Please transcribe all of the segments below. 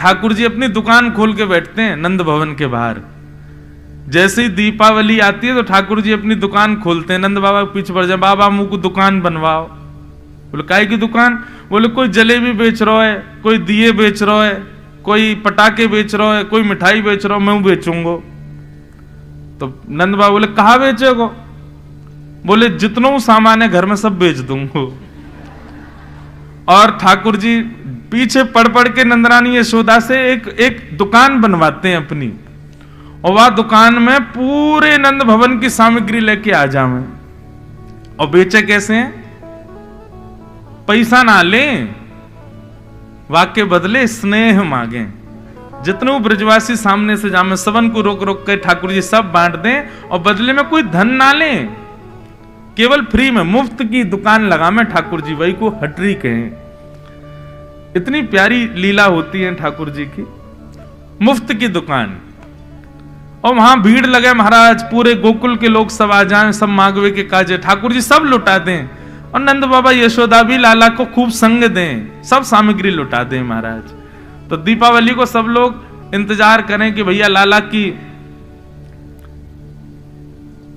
ठाकुर जी अपनी दुकान खोल के बैठते हैं नंद भवन के बाहर। जैसे ही दीपावली आती है तो ठाकुर जी अपनी दुकान खोलते हैं, नंद बाबा के पीछे पड़ जाए, बाबा मुंह को दुकान बनवाओ। बोले काय की दुकान? बोले कोई जलेबी बेच रहा है, कोई दिए बेच रहा है, कोई पटाखे बेच रहा है, कोई मिठाई बेच रहा है, मैं बेचूंगा। तो नंद बाबा बोले कहाँ बेचेगो? बोले जितनों सामान है घर में सब बेच दूंगा। और ठाकुर जी पीछे पड़ पड़ के नंदरानी यशोदा से एक दुकान बनवाते हैं अपनी, और वह दुकान में पूरे नंद भवन की सामग्री लेके आ जावे। और बेचे कैसे हैं? पैसा ना लें, वाक्य बदले स्नेह मांगे। जितने ब्रजवासी सामने से जामे सबन को रोक रोक कर ठाकुर जी सब बांट दें, और बदले में कोई धन ना लें, केवल फ्री में मुफ्त की दुकान लगा में ठाकुर जी, वही को हटरी कहें। इतनी प्यारी लीला होती है ठाकुर जी की, मुफ्त की दुकान। और वहां भीड़ लगे महाराज, पूरे गोकुल के लोग सब आ जाएं, सब मांगवे के काजे, ठाकुर जी सब लुटा दें, और नंद बाबा यशोदा भी लाला को खूब संग दें, सब सामग्री लुटा दें महाराज। तो दीपावली को सब लोग इंतजार करें कि भैया लाला की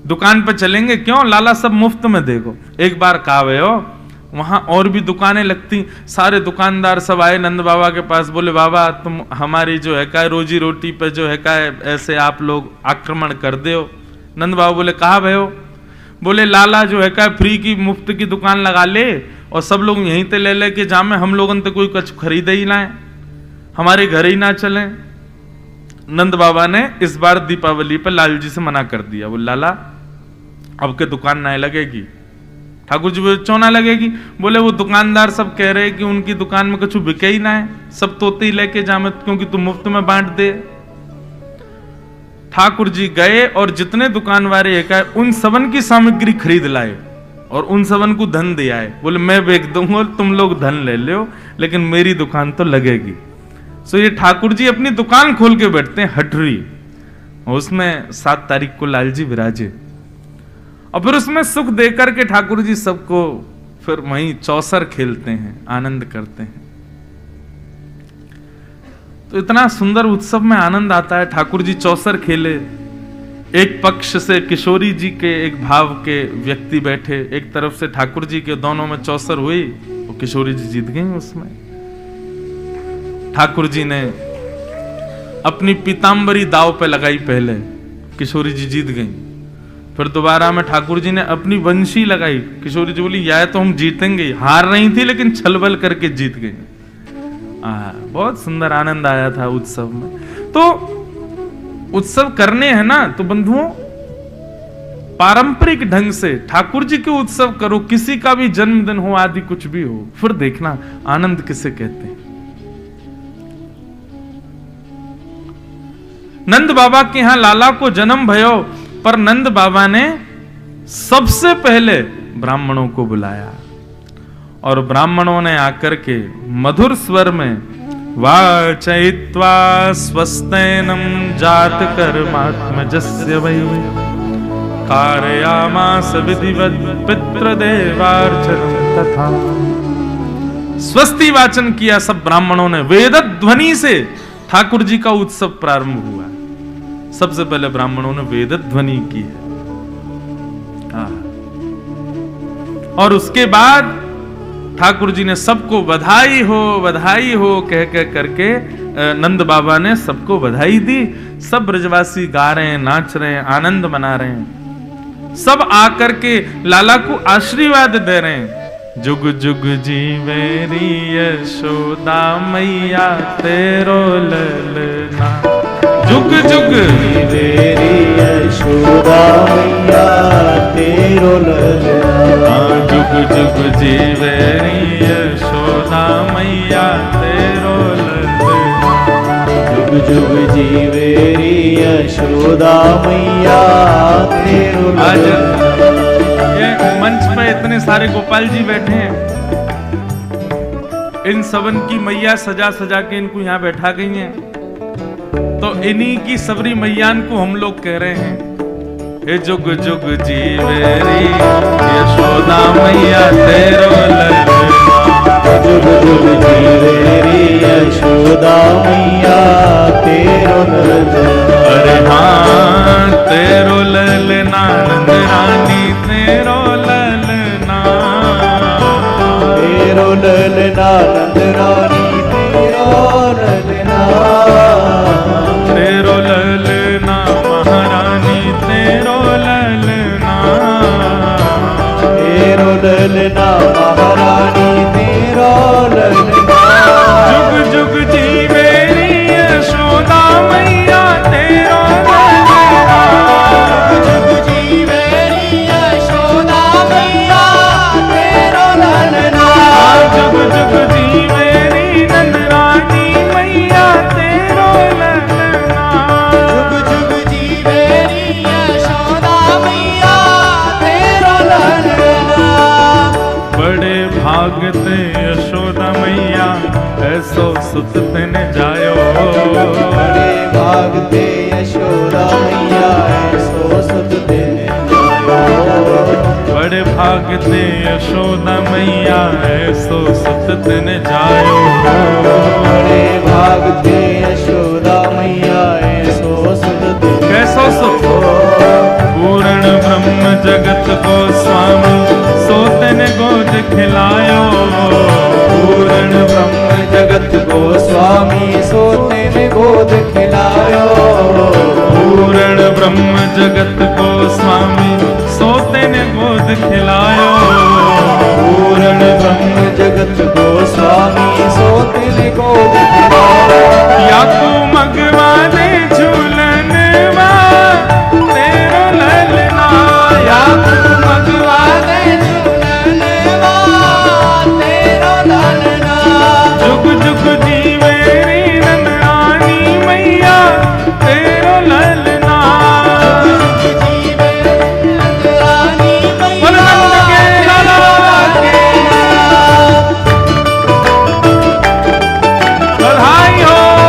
दुकान पर चलेंगे, क्यों लाला सब मुफ्त में देखो। एक बार कावे हो वहां और भी दुकानें लगती, सारे दुकानदार सब आए नंद बाबा के पास, बोले बाबा तुम हमारी जो है का रोजी रोटी पे जो है का ऐसे आप लोग आक्रमण कर दे हो। नंद बाबा बोले कहा भयो? बोले लाला जो है का फ्री की मुफ्त की दुकान लगा ले, और सब लोग यहीं ते ले लेके जामे, हम लोगों तो कोई कुछ खरीदे ही ना, हमारे घर ही ना चले। नंद बाबा ने इस बार दीपावली पर लाल जी से मना कर दिया, बोले लाला अब के दुकान ना लगेगी। ठाकुर जी बोले क्यों ना लगेगी? बोले वो दुकानदार सब कह रहे कि उनकी दुकान में कुछ बिके ही ना है, सब तोते ही लेके जामे, क्योंकि तुम मुफ्त में बांट दे। ठाकुर जी गए और जितने दुकान वाले एक उन सबन की सामग्री खरीद लाए और उन सबन को धन दिया है। बोले मैं बेच दूंगा, तुम लोग धन ले लो, लेकिन मेरी दुकान तो लगेगी। सो ये ठाकुर जी अपनी दुकान खोल के बैठते हैं हटरी, उसमें 7 तारीख को लाल जी विराजे, और फिर उसमें सुख देकर के ठाकुर जी सबको फिर वहीं चौसर खेलते हैं, आनंद करते हैं। तो इतना सुंदर उत्सव में आनंद आता है। ठाकुर जी चौसर खेले, एक पक्ष से किशोरी जी के एक भाव के व्यक्ति बैठे, एक तरफ से ठाकुर जी के, दोनों में चौसर हुई, और किशोरी जी जीत गई उसमें। ठाकुर जी ने अपनी पीतांबरी दाव पे लगाई पहले, किशोरी जी जीत गई। फिर दोबारा में ठाकुर जी ने अपनी वंशी लगाई, किशोरी जी बोली या तो हम जीतेंगे, हार नहीं थी लेकिन छलबल करके जीत गई। बहुत सुंदर आनंद आया था उत्सव में। तो उत्सव करने हैं ना तो बंधुओं, पारंपरिक ढंग से ठाकुर जी के उत्सव करो, किसी का भी जन्मदिन हो आदि कुछ भी हो, फिर देखना आनंद किसे कहते हैं। नंद बाबा के यहां लाला को जन्म भयो, पर नंद बाबा ने सबसे पहले ब्राह्मणों को बुलाया, और ब्राह्मणों ने आकर के मधुर स्वर में वाचयित्वा स्वस्तेनम जात कर्मात्मजस्य वै कारयामास विधिवत् पितृदेवार्चनम तथा। स्वस्ति वाचन किया सब ब्राह्मणों ने, वेद ध्वनि से ठाकुर जी का उत्सव प्रारंभ हुआ। सबसे पहले ब्राह्मणों ने वेद ध्वनि की है, और उसके बाद ठाकुर जी ने सबको बधाई हो कह करके नंद बाबा ने सबको बधाई दी। सब ब्रजवासी गा रहे हैं, नाच रहे हैं, आनंद मना रहे हैं। सब आकर के लाला को आशीर्वाद दे रहे हैं, जुग जुग जीवेरी यशोदा मैया तेरो ललना, जुग जुग जीवेरी यशोदा मैया तेरो ललना, जुग जुग जीवेरी यशोदा मैया तेरो ललना, जुग जुग जीवेरी यशोदा मैया तेरो ललना। ये मंच पे इतने सारे गोपाल जी बैठे हैं, इन सबन की मैया सजा सजा के इनको यहाँ बैठा गई हैं, तो इन्हीं की सबरी मैयान को हम लोग कह रहे हैं, हे जुग जुग जीवेरी यशोदा मैया तेरो ललना, जुग जुग जीवेरी यशोदा मैया सुत तिन जायो। बड़े भागते यशोदा मैया ऐसो सुत तिन जायो। बड़े भागते यशोदा मैया ऐसो सुत तिन जायो। बड़े भागते यशोदा मैया ऐसो सुत तिन कैसो सुत? पूर्ण ब्रह्म जगत को स्वामी सोतन गोद खिलायो। पूर्ण ब्रह्म जगत को स्वामी सोते में गोद खिलायो। पूर्ण ब्रह्म जगत को स्वामी सोते ने गोद खिलायो। पूर्ण ब्रह्म जगत को स्वामी सोते में गोद खिलायो। या तू मगवा दे झूलन तेरो ललना। या तू मगवा दे झूलन तेरो लालना। जुग जुग जीवे री नंदरानी मैया तेरो ललना। जीवे नंदरानी बोल नंद के लाला के बधाई हो।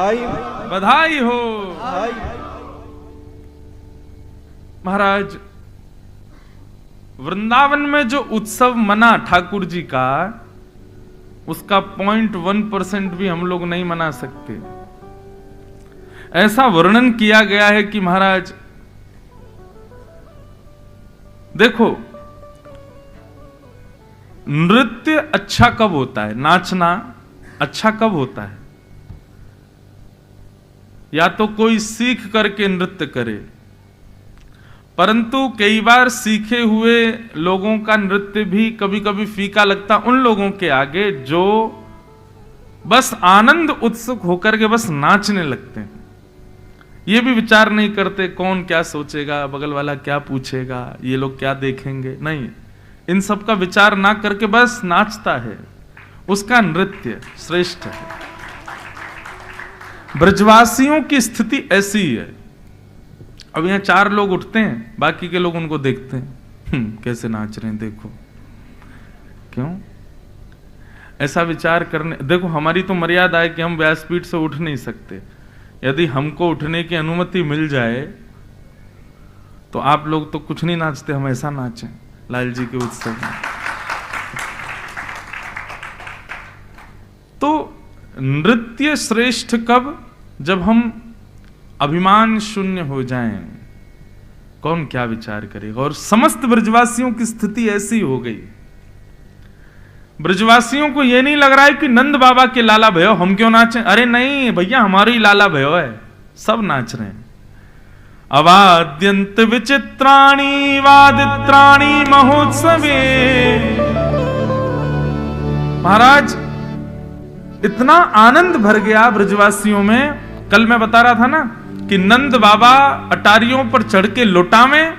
बधाई बधाई हो। बधाई। महाराज, वृंदावन में जो उत्सव मना ठाकुर जी का, उसका 0.1% भी हम लोग नहीं मना सकते। ऐसा वर्णन किया गया है कि महाराज देखो, नृत्य अच्छा कब होता है, नाचना अच्छा कब होता है? या तो कोई सीख करके नृत्य करे, परंतु कई बार सीखे हुए लोगों का नृत्य भी कभी कभी फीका लगता उन लोगों के आगे जो बस आनंद उत्सुक होकर के बस नाचने लगते हैं। ये भी विचार नहीं करते कौन क्या सोचेगा, बगल वाला क्या पूछेगा, ये लोग क्या देखेंगे, नहीं, इन सब का विचार ना करके बस नाचता है, उसका नृत्य श्रेष्ठ है। ब्रजवासियों की स्थिति ऐसी है। अब यहाँ 4 लोग उठते हैं, बाकी के लोग उनको देखते हैं, कैसे नाच रहे हैं देखो। क्यों ऐसा विचार करने? देखो, हमारी तो मर्यादा है कि हम व्यासपीठ से उठ नहीं सकते। यदि हमको उठने की अनुमति मिल जाए तो आप लोग तो कुछ नहीं नाचते, हम ऐसा नाचें लाल जी के उत्सव में। तो नृत्य श्रेष्ठ कब? जब हम अभिमान शून्य हो जाएं, कौन क्या विचार करेगा। और समस्त ब्रजवासियों की स्थिति ऐसी हो गई। ब्रजवासियों को यह नहीं लग रहा है कि नंद बाबा के लाला भयो हम क्यों नाचें। अरे नहीं भैया, हमारी लाला भयो है, सब नाच रहे हैं। अवाद्यंत विचित्राणी वादित्राणी महोत्सवे। महाराज, इतना आनंद भर गया ब्रजवासियों में। कल मैं बता रहा था ना कि नंद बाबा अटारियों पर चढ़ के लुटावें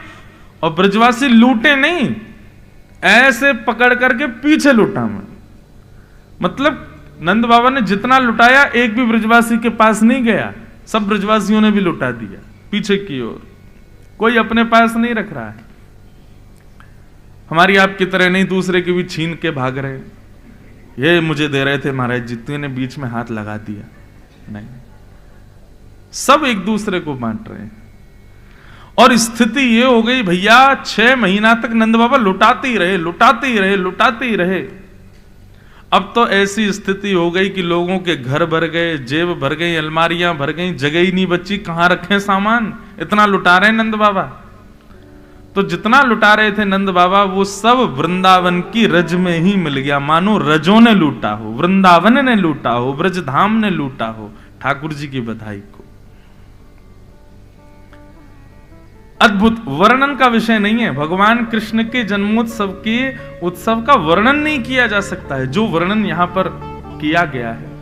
और ब्रजवासी लूटे नहीं, ऐसे पकड़ करके पीछे लुटावें। मतलब नंद बाबा ने जितना लुटाया एक भी ब्रजवासी के पास नहीं गया, सब ब्रजवासियों ने भी लुटा दिया पीछे की ओर। कोई अपने पास नहीं रख रहा है। हमारी आपकी तरह नहीं दूसरे के भी छीन के भाग रहे। ये मुझे दे रहे थे महाराज जी, तूने बीच में हाथ लगा दिया, नहीं, सब एक दूसरे को बांट रहे हैं। और स्थिति ये हो गई भैया, 6 महीना तक नंद बाबा लुटाते ही रहे, लुटाते ही रहे, लुटाते ही रहे। अब तो ऐसी स्थिति हो गई कि लोगों के घर भर गए, जेब भर गई, अलमारियां भर गई, जगह ही नहीं बची, कहां रखें सामान, इतना लुटा रहे नंद बाबा। तो जितना लुटा रहे थे नंद बाबा, वो सब वृंदावन की रज में ही मिल गया। मानो रजों ने लूटा हो, वृंदावन ने लूटा हो, ब्रजधाम ने लूटा हो ठाकुर जी की बधाई को। अद्भुत, वर्णन का विषय नहीं है। भगवान कृष्ण के जन्मोत्सव के उत्सव का वर्णन नहीं किया जा सकता है। जो वर्णन यहां पर किया गया है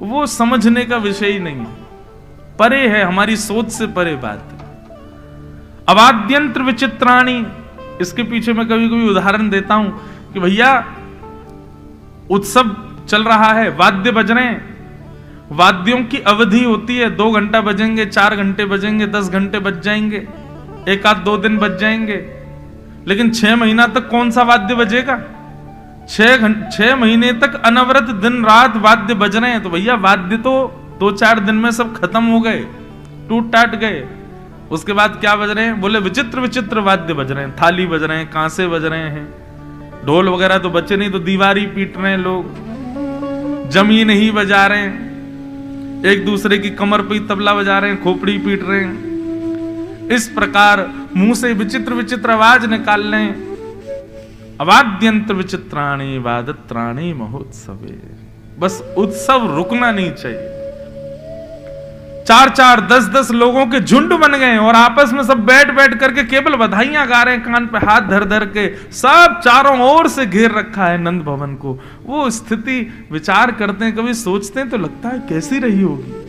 वो समझने का विषय ही नहीं है, परे है, हमारी सोच से परे बात है। अवाद्यंत्र विचित्राणी, इसके पीछे मैं कभी कभी उदाहरण देता हूं कि भैया उत्सव चल रहा है, वाद्य बज रहे हैं, वाद्यों की अवधि होती है, 2 घंटा बजेंगे, 4 घंटे बजेंगे, 10 घंटे बज जाएंगे, 1-2 दिन बज जाएंगे, लेकिन 6 महीना तक कौन सा वाद्य बजेगा? 6 महीने तक अनवरत दिन रात वाद्य बज रहे हैं। तो भैया वाद्य तो 2-4 दिन में सब खत्म हो गए, टूट टाट गए। उसके बाद क्या बज रहे हैं? बोले विचित्र विचित्र वाद्य बज रहे हैं, थाली बज रहे हैं, कांसे बज रहे हैं, ढोल वगैरह तो बचे नहीं, तो दीवारी पीट रहे हैं लोग, जमीन ही बजा रहे हैं, एक दूसरे की कमर पे तबला बजा रहे हैं, खोपड़ी पीट रहे हैं। इस प्रकार मुंह से विचित्र विचित्र आवाज निकाल रहे हैं। अवाद्यंत्र विचित्राणी वादत्राणी महोत्सवे। बस उत्सव रुकना नहीं चाहिए। 4-4, 10-10 लोगों के झुंड बन गए और आपस में सब बैठ बैठ करके केवल बधाइयां गा रहे हैं, कान पे हाथ धर धर के, सब चारों ओर से घेर रखा है नंद भवन को। वो स्थिति विचार करते हैं, कभी सोचते हैं तो लगता है कैसी रही होगी।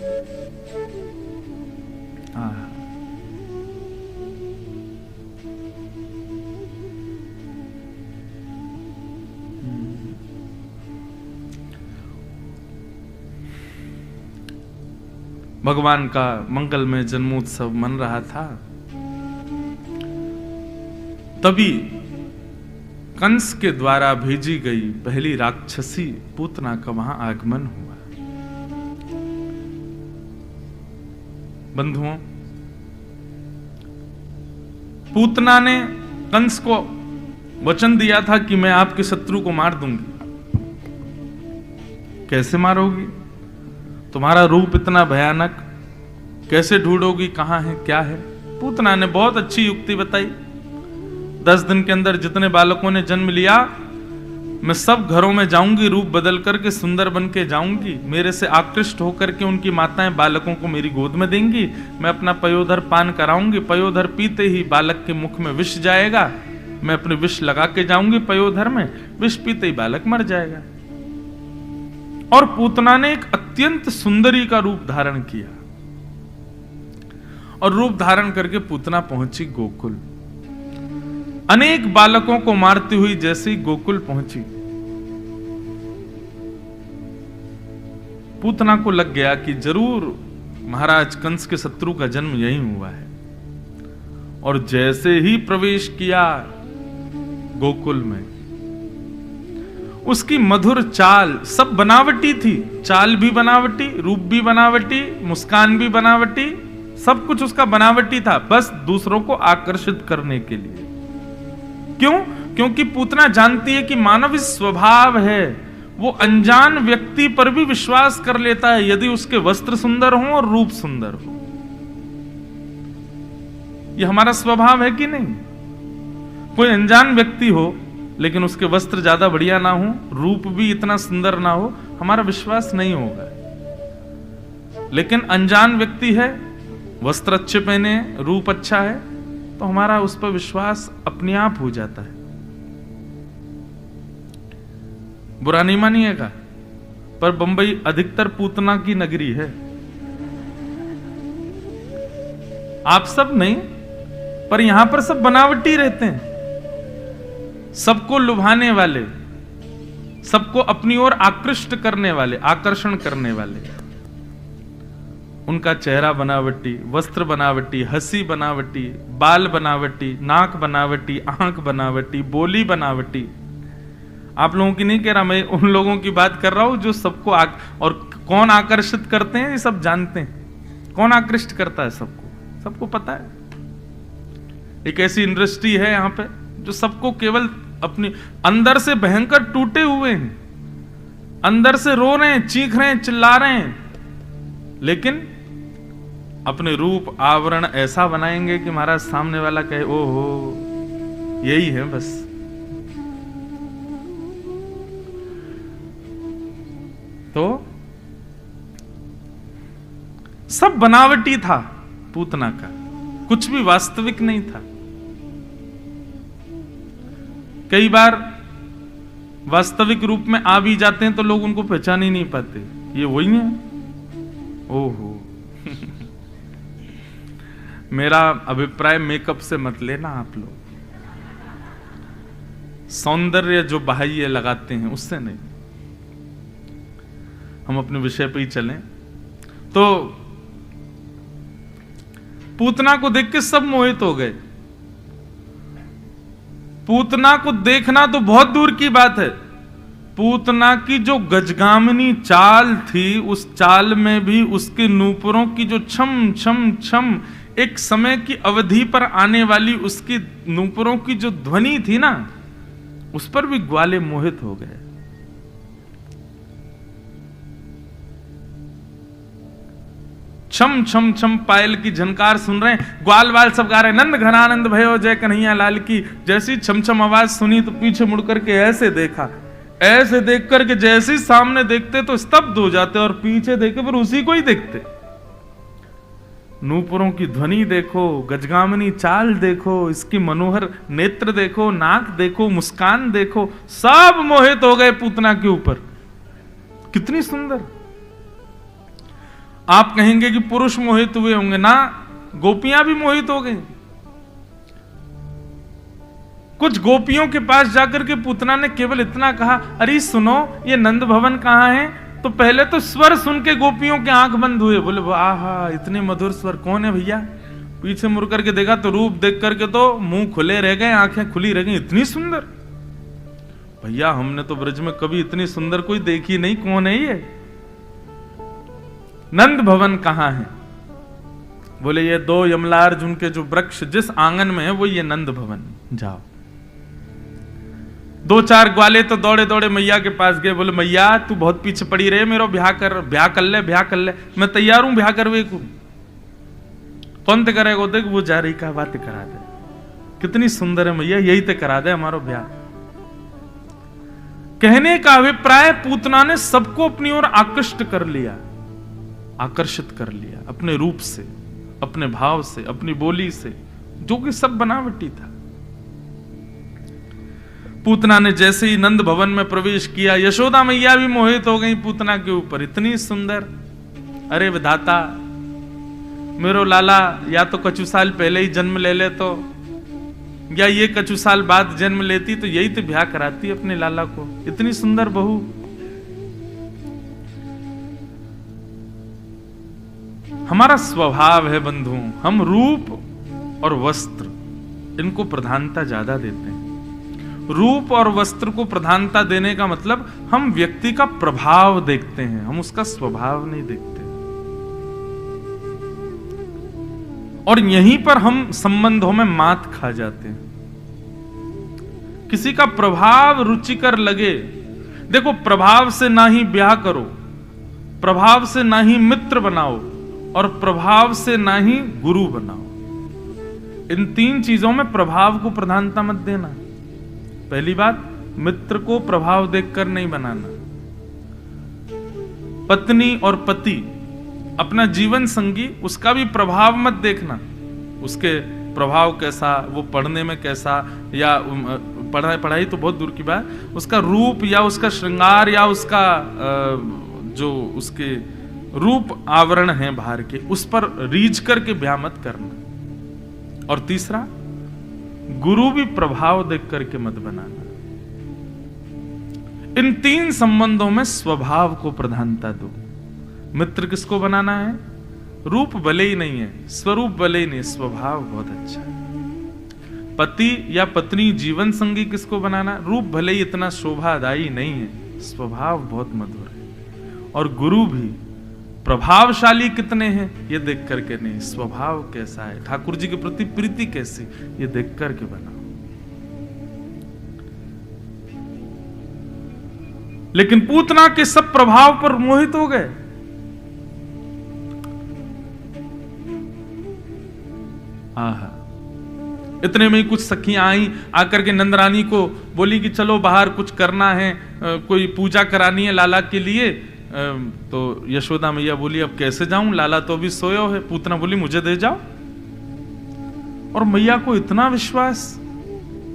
भगवान का मंगलमय जन्मोत्सव मन रहा था, तभी कंस के द्वारा भेजी गई पहली राक्षसी पूतना का वहां आगमन हुआ। बंधुओं, पूतना ने कंस को वचन दिया था कि मैं आपके शत्रु को मार दूंगी। कैसे मारोगी? तुम्हारा रूप इतना भयानक, कैसे ढूंढोगी कहां है क्या है? पूतना ने बहुत अच्छी युक्ति बताई। 10 दिन के अंदर जितने बालकों ने जन्म लिया, मैं सब घरों में जाऊंगी, रूप बदल करके सुंदर बन के जाऊंगी। मेरे से आकृष्ट होकर के उनकी माताएं बालकों को मेरी गोद में देंगी। मैं अपना पयोधर पान कराऊंगी। पयोधर पीते ही बालक के मुख में विष जाएगा। मैं अपने विष लगा के जाऊंगी पयोधर में, विष पीते ही बालक मर जाएगा। और पूतना ने एक अत्यंत सुंदरी का रूप धारण किया और रूप धारण करके पूतना पहुंची गोकुल। अनेक बालकों को मारती हुई जैसे ही गोकुल पहुंची, पूतना को लग गया कि जरूर महाराज कंस के शत्रु का जन्म यहीं हुआ है। और जैसे ही प्रवेश किया गोकुल में, उसकी मधुर चाल, सब बनावटी थी। चाल भी बनावटी, रूप भी बनावटी, मुस्कान भी बनावटी, सब कुछ उसका बनावटी था, बस दूसरों को आकर्षित करने के लिए। क्यों? क्योंकि पूतना जानती है कि मानव स्वभाव है, वो अनजान व्यक्ति पर भी विश्वास कर लेता है यदि उसके वस्त्र सुंदर हो और रूप सुंदर हो। ये हमारा स्वभाव है कि नहीं? कोई अनजान व्यक्ति हो लेकिन उसके वस्त्र ज्यादा बढ़िया ना हो, रूप भी इतना सुंदर ना हो, हमारा विश्वास नहीं होगा। लेकिन अनजान व्यक्ति है, वस्त्र अच्छे पहने, रूप अच्छा है, तो हमारा उस पर विश्वास अपने आप हो जाता है। बुरा नहीं मानिएगा, पर बंबई अधिकतर पूतना की नगरी है। आप सब नहीं, पर यहां पर सब बनावटी रहते हैं, सबको लुभाने वाले, सबको अपनी ओर आकृष्ट करने वाले, आकर्षण करने वाले। उनका चेहरा बनावटी, वस्त्र बनावटी, हंसी बनावटी, बाल बनावटी, नाक बनावटी, आंख बनावटी, बोली बनावटी। आप लोगों की नहीं कह रहा, मैं उन लोगों की बात कर रहा हूं जो सबको और कौन आकर्षित करते हैं ये सब जानते हैं। कौन आकृष्ट करता है सबको, सबको पता है। एक ऐसी इंडस्ट्री है यहां पे जो सबको केवल अपनी अंदर से भयंकर टूटे हुए हैं, अंदर से रो रहे हैं, चीख रहे हैं, चिल्ला रहे हैं, लेकिन अपने रूप आवरण ऐसा बनाएंगे कि महाराज सामने वाला कहे ओहो यही है बस। तो सब बनावटी था पूतना का, कुछ भी वास्तविक नहीं था। कई बार वास्तविक रूप में आ भी जाते हैं तो लोग उनको पहचान ही नहीं पाते, ये वही है। ओहो मेरा अभिप्राय मेकअप से मत लेना आप लोग, सौंदर्य जो बाह्य लगाते हैं उससे नहीं। हम अपने विषय पे ही चलें। तो पूतना को देख के सब मोहित हो गए। पूतना को देखना तो बहुत दूर की बात है, पूतना की जो गजगामिनी चाल थी, उस चाल में भी उसके नूपुरों की जो छम छम छम, एक समय की अवधि पर आने वाली उसकी नूपुरों की जो ध्वनि थी ना, उस पर भी ग्वाले मोहित हो गए। छम छम छम पायल की झनकार सुन रहे हैं, ग्वाल वाल सब गा रहे हैं, नंद घनानंद भयो जय कन्हैया लाल की। जैसी छम छम आवाज सुनी तो पीछे मुड़ करके ऐसे देखा, ऐसे देख करके जैसे सामने देखते तो स्तब्ध हो जाते और पीछे देखे पर उसी को ही देखते। नूपुरों की ध्वनि देखो, गजगामिनी चाल देखो, इसकी मनोहर नेत्र देखो, नाक देखो, मुस्कान देखो, सब मोहित हो गए पूतना के ऊपर। कितनी सुंदर। आप कहेंगे कि पुरुष मोहित हुए होंगे ना, गोपियां भी मोहित हो गई। कुछ गोपियों के पास जाकर के पूतना ने केवल इतना कहा, अरे सुनो ये नंद भवन कहां है? तो पहले तो स्वर सुन के गोपियों के आंख बंद हुए, बोले आहा इतने मधुर स्वर, कौन है भैया? पीछे मुड़ करके देखा तो रूप देख करके तो मुंह खुले रह गए, आंखें खुली रह गई, इतनी सुंदर। भैया हमने तो ब्रज में कभी इतनी सुंदर कोई देखी नहीं, कौन है ये? नंद भवन कहां है? बोले ये 2 यमलार्जुन के जो वृक्ष जिस आंगन में है वो ये नंद भवन, जाओ। 2-4 ग्वाले तो दौड़े दौड़े मैया के पास गए, बोले मैया तू बहुत पीछे पड़ी रहे, मेरा ब्याह कर ले, मैं तैयार हूं ब्याह करवे को। कौन ते करेगा? देख वो जा रही का बात करा दे, कितनी सुंदर है मैया, यही ते करा दे हमारा ब्याह। कहने का अभिप्राय पूतना ने सबको अपनी ओर आकर्षित कर लिया अपने रूप से, अपने भाव से, अपनी बोली से, जो कि सब बनावटी था। पूतना ने जैसे ही नंद भवन में प्रवेश किया, यशोदा मैया भी मोहित हो गई पूतना के ऊपर, इतनी सुंदर। अरे विधाता, मेरो लाला या तो कछु साल पहले ही जन्म ले ले तो, या ये कछु साल बाद जन्म लेती तो यही तो ब्याह कराती अपने लाला को, इतनी सुंदर बहू। हमारा स्वभाव है बंधु, हम रूप और वस्त्र इनको प्रधानता ज्यादा देते हैं। रूप और वस्त्र को प्रधानता देने का मतलब हम व्यक्ति का प्रभाव देखते हैं, हम उसका स्वभाव नहीं देखते। और यहीं पर हम संबंधों में मात खा जाते हैं। किसी का प्रभाव रुचिकर लगे, देखो प्रभाव से ना ही ब्याह करो, प्रभाव से ना ही मित्र बनाओ, और प्रभाव से ना ही गुरु बनाओ। इन 3 चीजों में प्रभाव को प्रधानता मत देना। पहली बात, मित्र को प्रभाव देखकर नहीं बनाना। पत्नी और पति, अपना जीवन संगी, उसका भी प्रभाव मत देखना। उसके प्रभाव कैसा, वो पढ़ने में कैसा, या पढ़ाई तो बहुत दूर की बात, उसका रूप या उसका श्रृंगार या उसका जो उसके रूप आवरण है बाहर के, उस पर रीझ करके ब्याह मत करना। और तीसरा, गुरु भी प्रभाव देख करके मत बनाना। इन 3 संबंधों में स्वभाव को प्रधानता दो। मित्र किसको बनाना है? रूप भले ही नहीं है, स्वरूप भले ही नहीं, स्वभाव बहुत अच्छा है। पति या पत्नी जीवन संगी किसको बनाना? रूप भले ही इतना शोभादायी नहीं है, स्वभाव बहुत मधुर है। और गुरु भी प्रभावशाली कितने हैं ये देख करके नहीं, स्वभाव कैसा है, ठाकुर जी के प्रति प्रीति कैसी, ये देख करके बनाओ। लेकिन पूतना के सब प्रभाव पर मोहित हो गए। आहा, इतने में ही कुछ सखियां आई, आकर के नंदरानी को बोली कि चलो बाहर कुछ करना है, कोई पूजा करानी है लाला के लिए। तो यशोदा मैया बोली अब कैसे जाऊं, लाला तो अभी सोयो है। पूतना बोली मुझे दे जाओ। और मैया को इतना विश्वास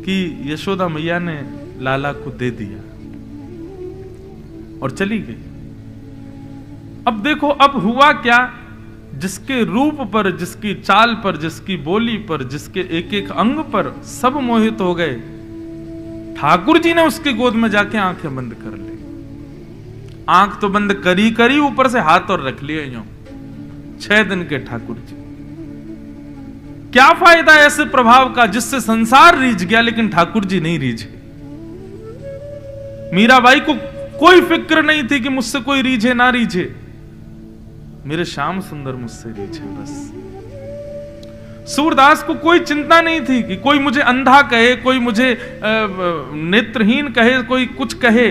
कि यशोदा मैया ने लाला को दे दिया और चली गई। अब देखो, अब हुआ क्या, जिसके रूप पर, जिसकी चाल पर, जिसकी बोली पर, जिसके एक एक अंग पर सब मोहित हो गए, ठाकुर जी ने उसकी गोद में जाके आंखें बंद कर ली। आंख तो बंद करी ऊपर से हाथ और रख लिए यूं। 6 दिन के ठाकुर जी। क्या फायदा ऐसे प्रभाव का जिससे संसार रीझ गया लेकिन ठाकुर जी नहीं रीझे। मीराबाई को कोई फिक्र नहीं थी कि मुझसे कोई रीझे ना रीझे, मेरे श्याम सुंदर मुझसे रीझे बस। सूरदास को कोई चिंता नहीं थी कि कोई मुझे अंधा कहे, कोई मुझे नेत्रहीन कहे, कोई कुछ कहे,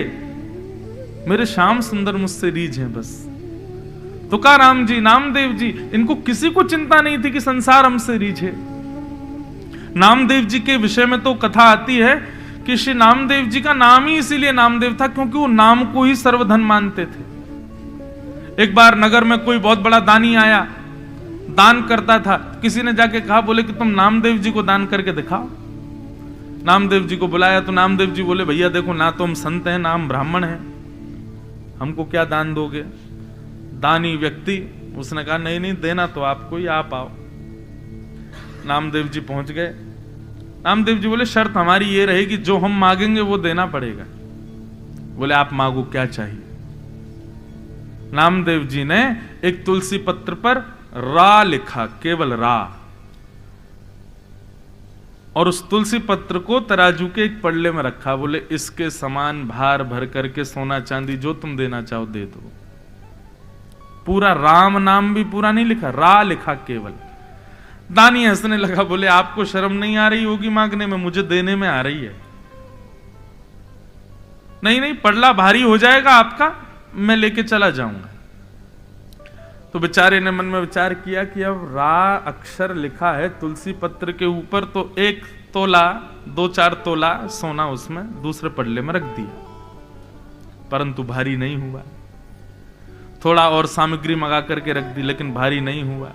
मेरे श्याम सुंदर मुझसे रीझे बस। तुकाराम जी, नामदेव जी, इनको किसी को चिंता नहीं थी कि संसार हमसे रीझे। नामदेव जी के विषय में तो कथा आती है कि श्री नामदेव जी का नाम ही इसीलिए नामदेव था क्योंकि वो नाम को ही सर्वधन मानते थे। एक बार नगर में कोई बहुत बड़ा दानी आया, दान करता था। किसी ने जाके कहा, बोले कि तुम नामदेव जी को दान करके दिखाओ। नामदेव जी को बुलाया तो नामदेव जी बोले, भैया देखो, ना तो हम संत हैं ना हम ब्राह्मण हैं, हमको क्या दान दोगे। दानी व्यक्ति उसने कहा, नहीं नहीं, देना तो आपको ही, आप आओ। नामदेव जी पहुंच गए। नामदेव जी बोले, शर्त हमारी ये रहेगी, जो हम मांगेंगे वो देना पड़ेगा। बोले, आप मांगो, क्या चाहिए। नामदेव जी ने एक तुलसी पत्र पर रा लिखा, केवल रा, और उस तुलसी पत्र को तराजू के एक पल्ले में रखा। बोले, इसके समान भार भर करके सोना चांदी जो तुम देना चाहो दे दो। पूरा राम नाम भी पूरा नहीं लिखा, रा लिखा केवल। दानी हंसने लगा, बोले आपको शर्म नहीं आ रही होगी मांगने में, मुझे देने में आ रही है। नहीं नहीं, पड़ला भारी हो जाएगा आपका, मैं लेके चला जाऊंगा। तो बेचारे ने मन में विचार किया कि अब रा अक्षर लिखा है तुलसी पत्र के ऊपर, तो 1 तोला 2-4 तोला सोना उसमें दूसरे पड़ले में रख दिया, परंतु भारी नहीं हुआ। थोड़ा और सामग्री मंगा करके रख दी, लेकिन भारी नहीं हुआ।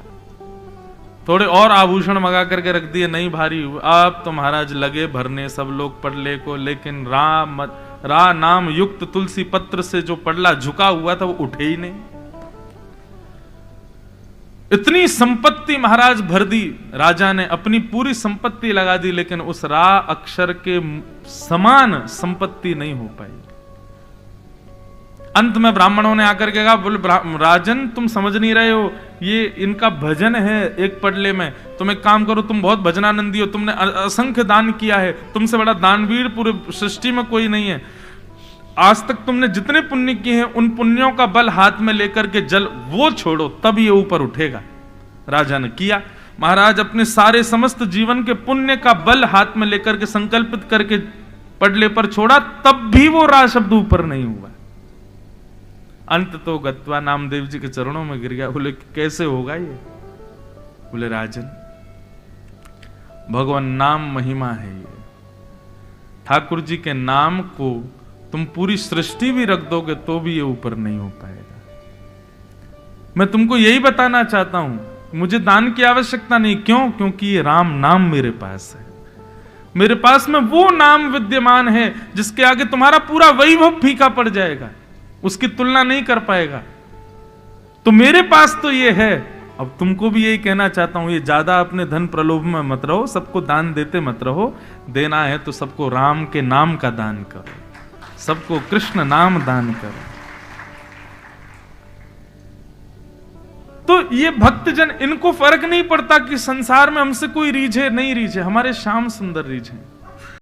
थोड़े और आभूषण मंगा करके रख दिए, नहीं भारी हुआ। अब तो महाराज लगे भरने सब लोग पड़ले को, लेकिन रा नाम युक्त तुलसी पत्र से जो पड़ला झुका हुआ था वो उठे ही नहीं। इतनी संपत्ति महाराज भर दी, राजा ने अपनी पूरी संपत्ति लगा दी, लेकिन उस रा अक्षर के समान संपत्ति नहीं हो पाई। अंत में ब्राह्मणों ने आकर के कहा, बोले राजन तुम समझ नहीं रहे हो, ये इनका भजन है एक पड़ले में, तुम एक काम करो, तुम बहुत भजनानंदी हो, तुमने असंख्य दान किया है, तुमसे बड़ा दानवीर पूरे सृष्टि में कोई नहीं है। आज तक तुमने जितने पुण्य किए हैं उन पुण्यों का बल हाथ में लेकर के जल वो छोड़ो, तब ये ऊपर उठेगा। राजा ने किया। महाराज अपने सारे समस्त जीवन के पुण्य का बल हाथ में लेकर के संकल्पित करके पड़ले पर छोड़ा, तब भी वो रा शब्द ऊपर नहीं हुआ। अंत तो गत्वा नामदेव जी के चरणों में गिर गया। बोले कैसे होगा ये? बोले राजन, भगवान नाम महिमा है ये। ठाकुर जी के नाम को तुम पूरी सृष्टि भी रख दोगे तो भी ये ऊपर नहीं हो पाएगा। मैं तुमको यही बताना चाहता हूं, मुझे दान की आवश्यकता नहीं। क्यों? क्योंकि ये राम नाम मेरे पास है। मेरे पास में वो नाम विद्यमान है जिसके आगे तुम्हारा पूरा वैभव फीका पड़ जाएगा, उसकी तुलना नहीं कर पाएगा। तो मेरे पास तो ये है। अब तुमको भी यही कहना चाहता हूं, ये ज्यादा अपने धन प्रलोभ में मत रहो, सबको दान देते मत रहो। देना है तो सबको राम के नाम का दान करो, सबको कृष्ण नाम दान करो। तो ये भक्तजन, इनको फर्क नहीं पड़ता कि संसार में हमसे कोई रीझे नहीं रीझे, हमारे श्याम सुंदर रीझे।